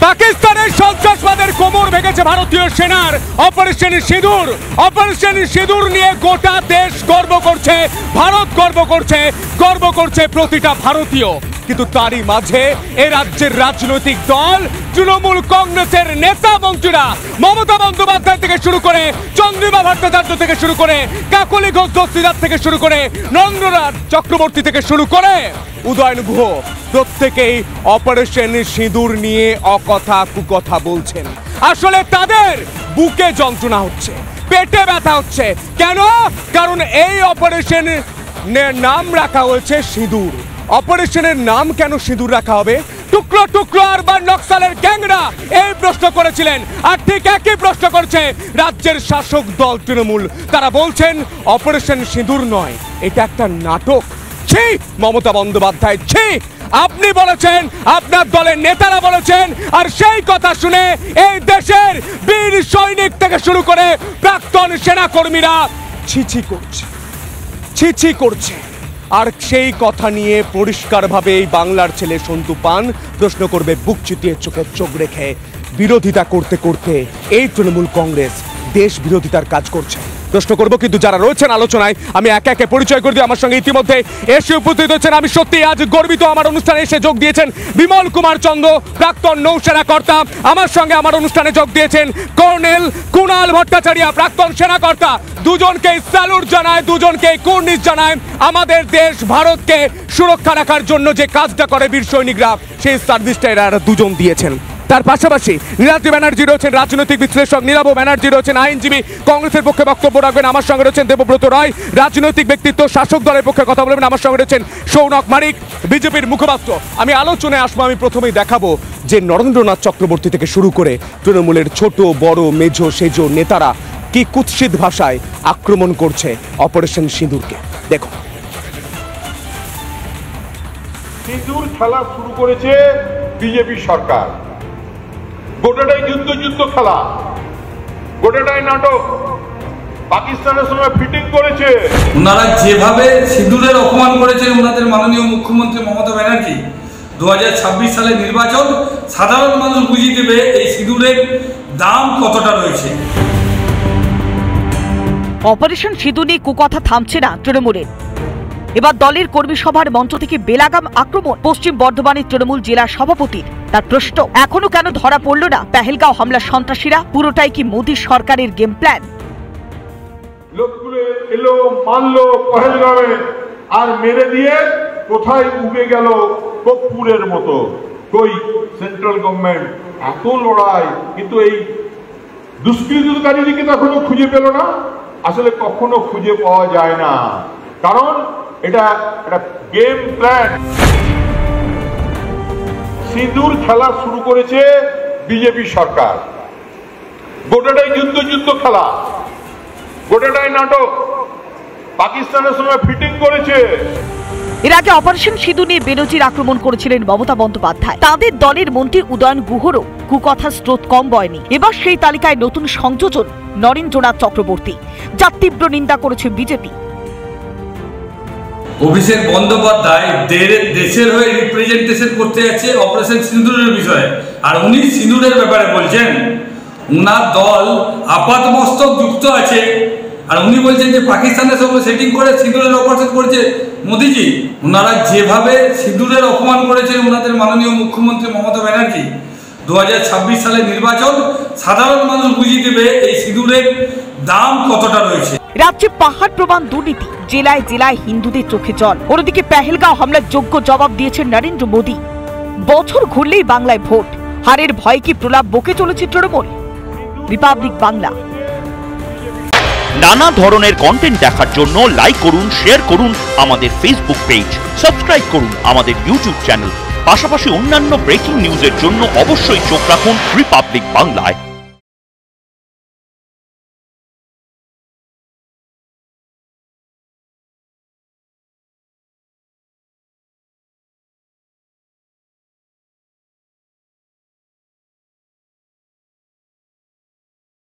পাকিস্তানের সন্ত্রাসবাদের কোমর ভেঙেছে ভারতীয় সেনার অপারেশন সিঁদুর। অপারেশন সিঁদুর নিয়ে গোটা দেশ গর্ব করছে, ভারত গর্ব করছে প্রতিটা ভারতীয়। কিন্তু তারই মাঝে এ রাজ্যের রাজনৈতিক দল তৃণমূল কংগ্রেসের নেতা মন্ত্রীরা মমতা বন্দ্যোপাধ্যায় থেকে শুরু করে, চন্দ্রিমা ভট্টাচার্য থেকে শুরু করে, কাকলি ঘোষ দস্তিদার থেকে শুরু করে, নরেন্দ্রনাথ চক্রবর্তী থেকে শুরু করে উদয়ন গুহ, প্রত্যেকেই অপারেশন সিঁদুর নিয়ে অকথা কুকথা বলছেন। আসলে তাদের বুকে যন্ত্রণা হচ্ছে, পেটে ব্যথা হচ্ছে। কেন? কারণ এই অপারেশনের নাম রাখা হয়েছে সিঁদুর। অপারেশনের নাম কেন সিঁদুর রাখা হবে? টুকরো টুকরো আরবান নকশালের গ্যাংরা এই প্রশ্ন করেছিলেন, আর ঠিক একই প্রশ্ন করছে রাজ্যের শাসক দল তৃণমূল। তারা বলছেন অপারেশন সিঁদুর নয়, এটা একটা নাটক। ছি মমতা বন্দ্যোপাধ্যায়, ছি! আপনি বলেছেন, আপনার দলের নেতারা বলেছেন, আর সেই কথা শুনে এই দেশের বীর সৈনিক থেকে শুরু করে প্রাক্তন সেনাকর্মীরা ছি করছে। আর সেই কথা নিয়ে পরিষ্কারভাবে এই বাংলার ছেলে সন্তু পান প্রশ্ন করবে বুক চিতিয়ে চোখের চোখ রেখে। বিরোধিতা করতে করতে এই তৃণমূল কংগ্রেস দেশ বিরোধিতার কাজ করছে। প্রশ্ন করব, কিন্তু যারা রয়েছেন আলোচনায় আমি একে একে পরিচয় করে দিই। আমার সঙ্গে ইতিমধ্যে এসে উপস্থিত হচ্ছেন, আমি সত্যি আজ গর্বিত, আমার অনুষ্ঠানে এসে যোগ দিয়েছেন বিমল কুমার চন্দ্র, প্রাক্তন নৌসেনা কর্তা। আমার সঙ্গে আমার অনুষ্ঠানে যোগ দিয়েছেন কর্নেল কুণাল ভট্টাচার্য, প্রাক্তন সেনা কর্তা। দুজনকে স্যালুট জানায়, দুজনকে কুর্নিশ জানায়। আমাদের দেশ ভারতকে সুরক্ষা রাখার জন্য যে কাজটা করে বীর সৈনিকরা, সেই সার্ভিসটা এরা দুজন দিয়েছেন। তার পাশাপাশি নীলাদ্রি ব্যানার্জি রয়েছেন রাজনৈতিক বিশ্লেষক, নীলাভ ব্যানার্জি রয়েছেন আইনজীবী, কংগ্রেসের পক্ষে বক্তব্য রাখবেন। আমার সঙ্গে রয়েছেন দেবব্রত রায়, রাজনৈতিক ব্যক্তিত্ব, শাসক দলের পক্ষে কথা বলবেন। আমার সঙ্গে রয়েছেন সৌনক মানিক, বিজেপির মুখপাত্র। আমি আলোচনায় আসবো। আমি প্রথমেই দেখাবো যে নরেন্দ্রনাথ চক্রবর্তী থেকে শুরু করে তৃণমূলের ছোট বড় মেজো সেজো নেতারা কি কুৎসিত ভাষায় আক্রমণ করছে অপারেশন সিঁদুরকে। দেখো, সিঁদুর খেলা শুরু করেছে বিজেপি সরকার। গোটাটাই যুদ্ধ খেলা, গোটাটাই নাটক। পাকিস্তানের সঙ্গে ফিটিং করেছে। ওনারা যেভাবে সিঁদুরের অপমান করেছেন ওনাদের মাননীয় মুখ্যমন্ত্রী মমতা ব্যানার্জি, 2026 সালের নির্বাচন সাধারণ মানুষ বুঝিয়ে দেবে এই সিঁদুরের দাম কতটা রয়েছে। অপারেশন সিঁদুর নিয়ে কুকথা থামছে না তৃণমূলের। এবার দলের কর্মী সভার মঞ্চ থেকে বেলাগাম আক্রমণ পশ্চিম বর্ধমানের তৃণমূল জেলা সভাপতির। তার প্রশ্ন, এখনো কেন ধরা পড়ল না পেহেলগাঁও হামলার সন্ত্রাসীরা? পুরোটাই কি মোদী সরকারের গেম প্ল্যান? লোকগুলো এলো, মারলো পেহেলগাঁওয়ে, আর মেরে দিয়ে কোথায় উবে গেল কর্পূরের মতো। কই সেন্ট্রাল গভর্নমেন্ট এত লড়াই, কিন্তু এই দুষ্কৃতকারীকে এখনো খুঁজে পেল না। আসলে কখনো খুঁজে পাওয়া যায় না, কারণ এটা একটা গেম প্ল্যান। সিঁদুর খেলা শুরু করেছে বিজেপি সরকার। গোটাটাই যুদ্ধ খেলা, গোটাটাই নাটক। পাকিস্তানের সঙ্গে ফিটিং করেছে। এর আগে অপারেশন সিঁদুর নিয়ে বেনজির আক্রমণ করেছিলেন মমতা বন্দ্যোপাধ্যায়। তাদের দলের মন্ত্রী উদয়ন গুহরও কুকথার স্রোত কম বয়নি। এবার সেই তালিকায় নতুন সংযোজন নরেন্দ্রনাথ চক্রবর্তী, যার তীব্র নিন্দা করেছে বিজেপি। অভিষেক বন্দ্যোপাধ্যায় দেশের হয়ে রিপ্রেজেন্টেশন করতে যাচ্ছে অপারেশন সিঁদুরের বিষয়ে, আর উনি সিঁদুরের ব্যাপারে বলছেন উনার দল আপাতমস্তক যুক্ত আছে, আর উনি বলছেন যে পাকিস্তানের সঙ্গে সেটিং করে সিঁদুরের অপারেশন করেছে মোদিজি। ওনারা যেভাবে সিঁদুরের অপমান করেছেন ওনাদের মাননীয় মুখ্যমন্ত্রী মমতা ব্যানার্জি, 2026 সালের নির্বাচন সাধারণ মানুষ বুঝিয়ে দেবে এই সিঁদুরের দাম কতটা রয়েছে। রাজ্যে পাহাড় প্রমাণ দুর্নীতি, জেলায় জেলায় হিন্দুদের চোখে জল। অন্যদিকে পেহেলগাঁও হামলার যোগ্য জবাব দিয়েছেন নরেন্দ্র মোদী। বছর ঘুরলেই বাংলায় ভোট, হারের ভয় কি প্রলাপ বকে চলেছে তৃণমূল? রিপাবলিক বাংলা। নানা ধরনের কন্টেন্ট দেখার জন্য লাইক করুন, শেয়ার করুন আমাদের ফেসবুক পেজ, সাবস্ক্রাইব করুন আমাদের ইউটিউব চ্যানেল। পাশাপাশি অন্যান্য ব্রেকিং নিউজের জন্য অবশ্যই চোখ রাখুন রিপাবলিক বাংলায়।